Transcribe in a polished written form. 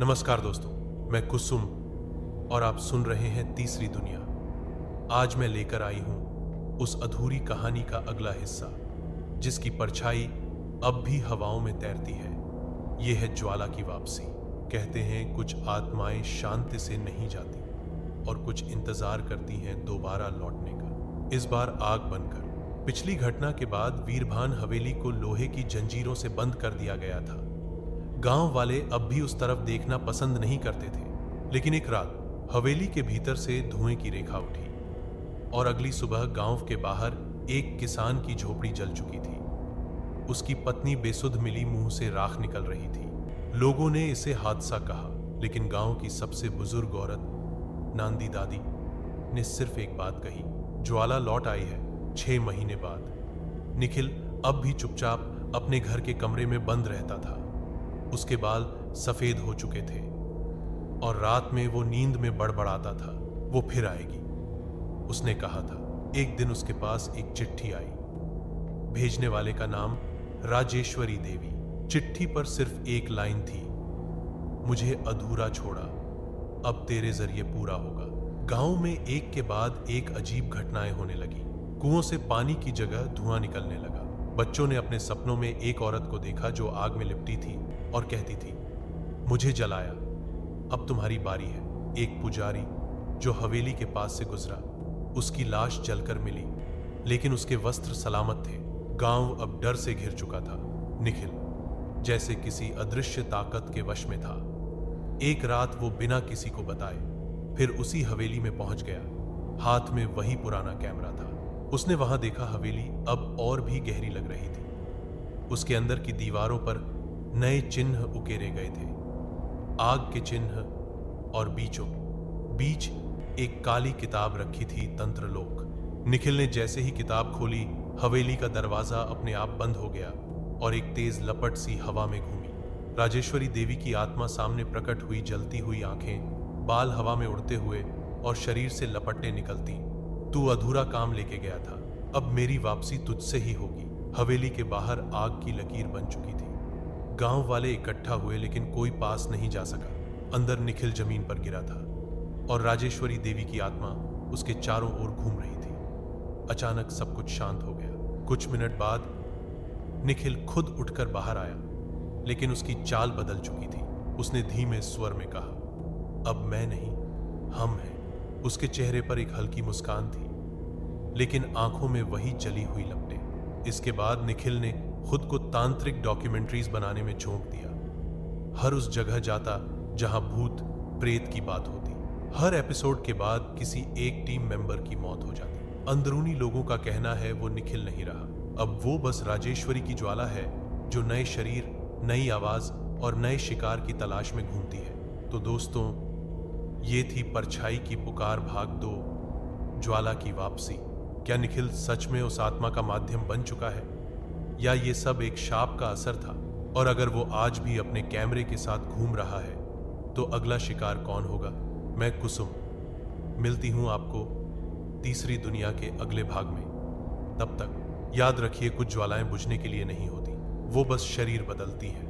नमस्कार दोस्तों, मैं कुसुम और आप सुन रहे हैं तीसरी दुनिया। आज मैं लेकर आई हूं उस अधूरी कहानी का अगला हिस्सा जिसकी परछाई अब भी हवाओं में तैरती है। यह है ज्वाला की वापसी। कहते हैं कुछ आत्माएं शांति से नहीं जाती और कुछ इंतजार करती हैं दोबारा लौटने का, इस बार आग बनकर। पिछली घटना के बाद वीरभान हवेली को लोहे की जंजीरों से बंद कर दिया गया था। गांव वाले अब भी उस तरफ देखना पसंद नहीं करते थे, लेकिन एक रात हवेली के भीतर से धुएं की रेखा उठी और अगली सुबह गांव के बाहर एक किसान की झोपड़ी जल चुकी थी। उसकी पत्नी बेसुध मिली मुंह से राख निकल रही थी। लोगों ने इसे हादसा कहा, लेकिन गांव की सबसे बुजुर्ग औरत नांदी दादी ने सिर्फ एक बात कही, ज्वाला लौट आई है 6 महीने बाद। निखिल अब भी चुपचाप अपने घर के कमरे में बंद रहता था। उसके बाल सफेद हो चुके थे और रात में वो नींद में बड़बड़ाता था, वो फिर आएगी, उसने कहा था। एक दिन उसके पास एक चिट्ठी आई। भेजने वाले का नाम राजेश्वरी देवी। चिट्ठी पर सिर्फ एक लाइन थी, मुझे अधूरा छोड़ा, अब तेरे जरिए पूरा होगा। गांव में एक के बाद एक अजीब घटनाएं होने लगी। कुओं से पानी की जगह धुआं निकलने लगा। बच्चों ने अपने सपनों में एक औरत को देखा जो आग में लिपटी थी और कहती थी, मुझे जलाया, अब तुम्हारी बारी है। एक पुजारी जो हवेली के पास से गुजरा, उसकी लाश जलकर मिली, लेकिन उसके वस्त्र सलामत थे। गांव अब डर से घिर चुका था। निखिल जैसे किसी अदृश्य ताकत के वश में था। एक रात वो बिना किसी को बताए फिर उसी हवेली में पहुंच गया। हाथ में वही पुराना कैमरा था। उसने वहां देखा हवेली अब और भी गहरी लग रही थी। उसके अंदर की दीवारों पर नए चिन्ह उकेरे गए थे, आग के चिन्ह, और बीचों बीच एक काली किताब रखी थी, तंत्रलोक। निखिल ने जैसे ही किताब खोली, हवेली का दरवाजा अपने आप बंद हो गया और एक तेज लपट सी हवा में घूमी। राजेश्वरी देवी की आत्मा सामने प्रकट हुई, जलती हुई आंखें, बाल हवा में उड़ते हुए और शरीर से लपटें निकलती। तू अधूरा काम लेके गया था, अब मेरी वापसी तुझसे ही होगी। हवेली के बाहर आग की लकीर बन चुकी थी। गांव वाले इकट्ठा हुए, लेकिन कोई पास नहीं जा सका। अंदर निखिल जमीन पर गिरा था और राजेश्वरी देवी की आत्मा उसके चारों ओर घूम रही थी। अचानक सब कुछ शांत हो गया। कुछ मिनट बाद निखिल खुद उठकर बाहर आया, लेकिन उसकी चाल बदल चुकी थी। उसने धीमे स्वर में कहा, अब मैं नहीं, हम हैं। उसके चेहरे पर एक हल्की मुस्कान थी, लेकिन आंखों में वही जली हुई लपटें। इसके बाद निखिल ने खुद को तांत्रिक डॉक्यूमेंट्रीज बनाने में झोंक दिया। हर उस जगह जाता जहां भूत प्रेत की बात होती। हर एपिसोड के बाद किसी एक टीम मेंबर की मौत हो जाती। अंदरूनी लोगों का कहना है वो निखिल नहीं रहा, अब वो बस राजेश्वरी की ज्वाला है जो नए शरीर, नई आवाज और नए शिकार की तलाश में घूमती है। तो दोस्तों, ये थी परछाई की पुकार भाग 2, ज्वाला की वापसी। क्या निखिल सच में उस आत्मा का माध्यम बन चुका है, या ये सब एक शाप का असर था? और अगर वो आज भी अपने कैमरे के साथ घूम रहा है, तो अगला शिकार कौन होगा? मैं कुसुम मिलती हूं आपको तीसरी दुनिया के अगले भाग में। तब तक याद रखिए, कुछ ज्वालाएं बुझने के लिए नहीं होती, वो बस शरीर बदलती हैं।